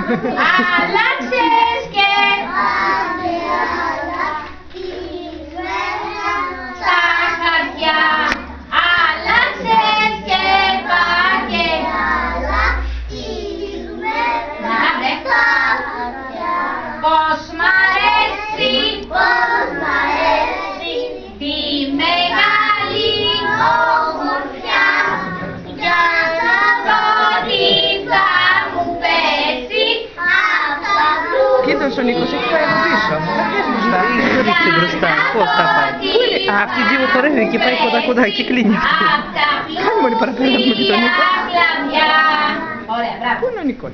Άλλαξες και στα χαρτιά. Άλλαξες και πώς μ' αρέσει, τη μεγάλη ομορφιά, για να δω τι θα μου πέσει. Κοίτας ο Νίκος έχει πάει από πίσω. Θα πιέσει μπροστά. Το ρίξει μπροστά. Πώς θα πάει. Α, αυτή η δύο χορεύει και πάει κοντά-κοντά και κλείνει. Κάνε μόλι παραπέρα με τον Νίκο. Ωραία, μπράβο. Πού είναι ο Νίκος?